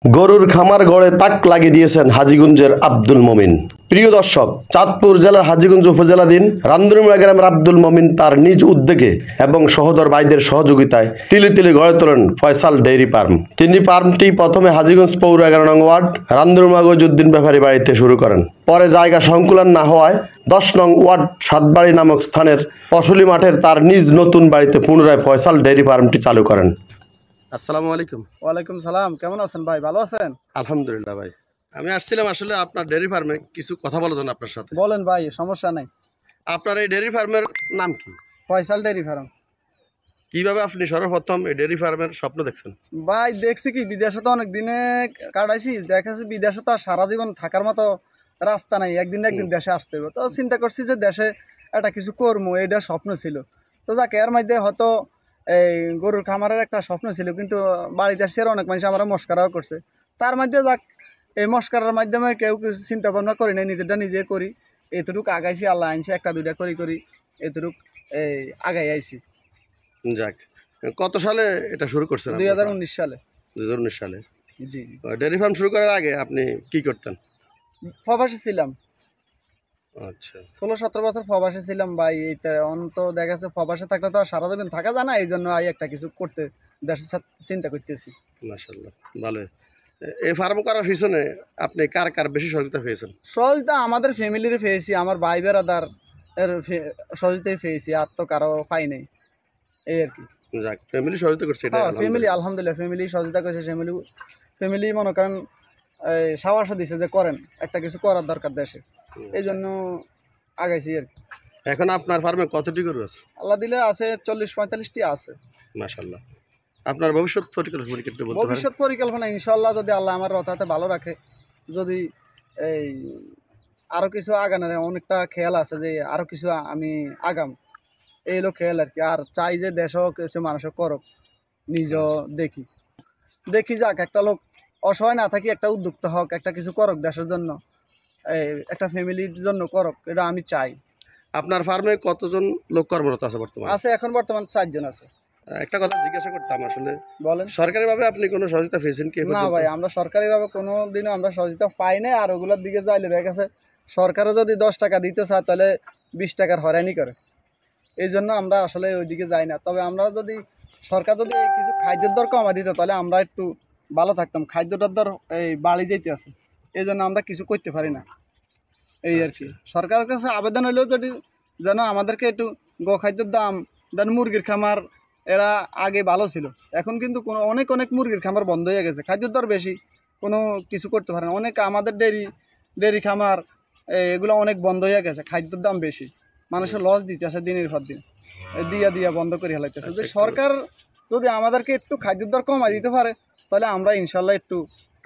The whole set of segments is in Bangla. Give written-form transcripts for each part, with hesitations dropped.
গরুর খামার গড়ে তাক লাগিয়ে দিয়েছেন হাজীগঞ্জের আব্দুল মমিন। প্রিয় দর্শক, চাঁদপুর জেলার হাজীগঞ্জ উপজেলাধীন রান্দুরিমুড়া গ্রামের আব্দুল মমিন তার নিজ উদ্যোগে এবং সহোদর ভাইদের সহযোগিতায় তিলে তিলে গড়ে তোলেন ফয়সাল ডেইরি ফার্ম। তিনি ফার্মটি প্রথমে হাজীগঞ্জ পৌর 11 নং ওয়ার্ড রান্দুরিমুড়া গজউদ্দিন ব্যাপারী বাড়িতে শুরু করেন। পরে জায়গা সংকুলান না হওয়ায় 10 নং ওয়ার্ড সাতবাড়ি নামক স্থানের ফসলি মাঠের তার নিজ নতুন বাড়িতে পুনরায় ফয়সাল ডেইরি ফার্মটি চালু করেন। আসসালামু আলাইকুম। ওয়ালাইকুম সালাম। কেমন আছেন ভাই? ভালো আছেন? আলহামদুলিল্লাহ ভাই। আমি আসছিলাম আসলে আপনার ডেইরি ফার্মে কিছু কথা বলার জন্য আপনার সাথে। বলেন ভাই, সমস্যা নাই। আপনার এই ডেইরি ফার্মের নাম কি? Faisal dairy farm. কিভাবে আপনি সর্বপ্রথম এই ডেইরি ফার্মের স্বপ্ন দেখছেন? ভাই দেখছি কি, বিদেশে তো অনেক দিনে কাটাইছি, দেখাচ্ছি বিদেশে তো আর সারা জীবন থাকার মতো রাস্তা নাই, একদিন না একদিন দেশে আসতে হবে। তো চিন্তা করছি যে দেশে একটা কিছু করবো, এটা স্বপ্ন ছিল। তো যাক, এর মধ্যে হয়তো এই গরুর খামারের একটা স্বপ্ন ছিল, কিন্তু বাড়িতে আসছে আর অনেক মানুষ আমরা মস্কারাও করছে। তার মধ্যে যাক, এই মস্কারার মাধ্যমে কেউ কিছু চিন্তা ভাবনা করি নাই, নিজেরটা নিজে করি। এতটুকু আগাইছি, আল্লাহ আনছে, একটা দুইটা করি এতটুকু এই আগাই আইছি। যাক, কত সালে এটা শুরু করছেন? 2019 সালে। 2019 সালে। জি। ডেইরি ফার্ম শুরু করার আগে আপনি কি করতেন? প্রবাসে ছিলাম। আচ্ছা। 16-17 বছর প্রবাসে ছিলাম ভাই। এইটা অন্ত দেখা যাচ্ছে প্রবাসে থাকলে তো আর সারা জীবন থাকা যায় না, এই জন্য একটা কিছু করতে দেশের সাথে চিন্তা করতেছি। মাশাআল্লাহ, ভালো। এই ফার্ম করার পিছনে আপনি কার কার বেশি সহযোগিতা পেয়েছেন? সহযোগিতা আমাদের ফ্যামিলির পেয়েছি, আমার ভাই বেড়াদার এর সহযোগিতাই পেয়েছি, আর তো কারো পাই নাই, এই আর কি। যাক, ফ্যামিলি সহযোগিতা করছে, এটা ফ্যামিলি আলহামদুলিল্লাহ, ফ্যামিলি সহযোগিতা করেছে। ফ্যামিলি মনে করেন এই সাহস দিছে যে করেন, একটা কিছু করার দরকার দেশে, এই জন্য আগাইছি আর কি। এখন আপনার ফার্মে কতটি গরু আছে? আল্লাহ দিলে আছে 40-45টি আছে। মাশাআল্লাহ। আপনার ভবিষ্যৎ পরিকল্পনা কি বলতে পারেন? ভবিষ্যৎ পরিকল্পনা ইনশাআল্লাহ, যদি আল্লাহ আমার রথাতে ভালো রাখে, যদি এই আরও কিছু আগানোর অনেকটা খেয়াল আছে যে আরও কিছু আমি আগাম, এই হলো খেয়াল আর কি। আর চাই যে দেশও কিছু মানুষও করক, নিজেও দেখি যাক, একটা লোক অসহায় না থাকি, একটা উদ্যোক্তা হোক, একটা কিছু করক দেশের জন্য, এই একটা ফ্যামিলির জন্য করক, এটা আমি চাই। আপনার ফার্মে কতজন লোক কর্মরত আছে বর্তমানে? আছে, এখন বর্তমান 4 জন আছে। একটা কথা জিজ্ঞাসা করতাম আসলে, বলেন। সরকারিভাবে আপনি কোনো সহযোগিতা পেয়েছেন কি? না ভাই, আমরা সরকারিভাবে কোনো দিনও আমরা সহযোগিতা পাই নাই। আর ওগুলোর দিকে যাইলে দেখা গেছে সরকারও যদি 10 টাকা দিতে চায় তাহলে 20 টাকার হয়রানি করে, এই জন্য আমরা আসলে ওইদিকে যাই না। তবে আমরা যদি সরকার যদি কিছু খাদ্যের দর কমা দিত তাহলে আমরা একটু ভালো থাকতাম। খাদ্যটার দর এই বাড়ি যেতে আছে, এই জন্য আমরা কিছু করতে পারি না, এই আর কি। সরকারের কাছে আবেদন হইলেও যদি যেন আমাদেরকে একটু গোখাদ্যের দাম দেন। মুরগির খামার এরা আগে ভালো ছিল, এখন কিন্তু অনেক মুরগির খামার বন্ধ হয়ে গেছে, খাদ্যের দর বেশি, কোনো কিছু করতে পারে না। অনেক আমাদের ডেরি খামার এগুলো অনেক বন্ধ হয়ে গেছে, খাদ্যের দাম বেশি, মানুষের লস দিতে আসে দিনের পর দিন, দিয়া বন্ধ করে হেলাইতেছে। যে সরকার যদি আমাদেরকে একটু খাদ্যের দর কমাই দিতে পারে তাহলে আমরা ইনশাল্লাহ একটু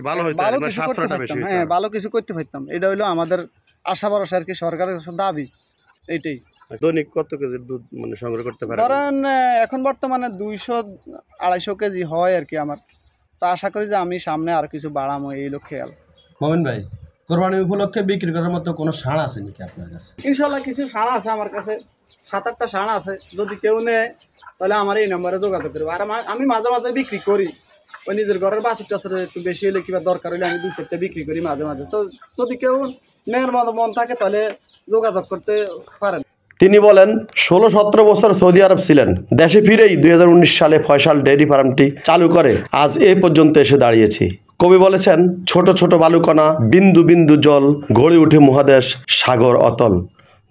ভালো কিছু করতে পারতাম। হ্যাঁ, ভালো কিছু করতে পারতাম, এটা হইলো আমাদের আশা ভরসা আর কি, সরকারের কাছে দাবি এইটাই। দৈনিক কত কেজি দুধ মানে সংগ্রহ করতে পারেন? ধরেন এখন বর্তমানে 200-250 কেজি হয় আর কি আমার। তা আশা করি যে আমি সামনে আর কিছু বাড়াবো, এই লোক খেয়াল। মমিন ভাই, কোরবানি উপলক্ষে বিক্রি করার মতো কোনো ষাঁড় আছে নাকি আপনার কাছে? ইনশাল্লাহ কিছু ষাঁড় আছে আমার কাছে, 7-8টা ষাঁড় আছে। যদি কেউ নেয় তাহলে আমার এই নাম্বারে যোগাযোগ করবে। আর আমি মাঝে মাঝে বিক্রি করি, ওই নিজের ঘরের বাছুর টাছুর একটু বেশি হলে কিংবা দরকার হলে আমি 2-4টা বিক্রি করি মাঝে মাঝে। তো যদি কেউ নেওয়ার মন থাকে তাহলে যোগাযোগ করতে পারেন। তিনি বলেন 16-17 বছর সৌদি আরব ছিলেন, দেশে ফিরেই 2019 সালে ফয়সাল ডেইরি ফার্মটি চালু করে আজ এ পর্যন্ত এসে দাঁড়িয়েছি। কবি বলেছেন, ছোট ছোট বালুকণা, বিন্দু বিন্দু জল, গড়ে উঠে মহাদেশ, সাগর অতল।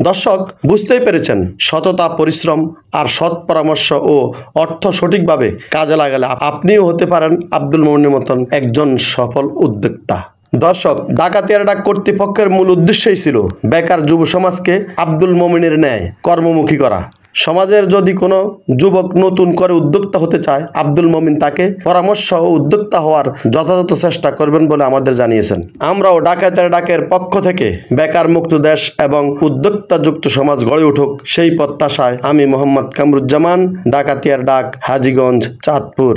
দর্শক বুঝতেই পেরেছেন, সততা, পরিশ্রম আর সৎ পরামর্শ ও অর্থ সঠিকভাবে কাজে লাগালে আপনিও হতে পারেন আব্দুল মমিনের মতন একজন সফল উদ্যোক্তা। দর্শক, ডাকাতিয়ার ডাক কর্তৃপক্ষের মূল উদ্দেশ্যই ছিল বেকার যুব সমাজকে আব্দুল মমিনের ন্যায় কর্মমুখী করা। সমাজের যদি কোনো যুবক নতুন করে উদ্যোক্তা হতে চায়, আব্দুল মমিন তাকে পরামর্শ ও উদ্যোক্তা হওয়ার যথাযথ চেষ্টা করবেন বলে আমাদের জানিয়েছেন। আমরাও ডাকাতিয়ার ডাকের পক্ষ থেকে বেকার মুক্ত দেশ এবং উদ্যোক্তা যুক্ত সমাজ গড়ে উঠুক সেই প্রত্যাশায় আমি মোহাম্মদ কামরুজ্জামান, ডাকাতিয়ার ডাক, হাজীগঞ্জ, চাঁদপুর।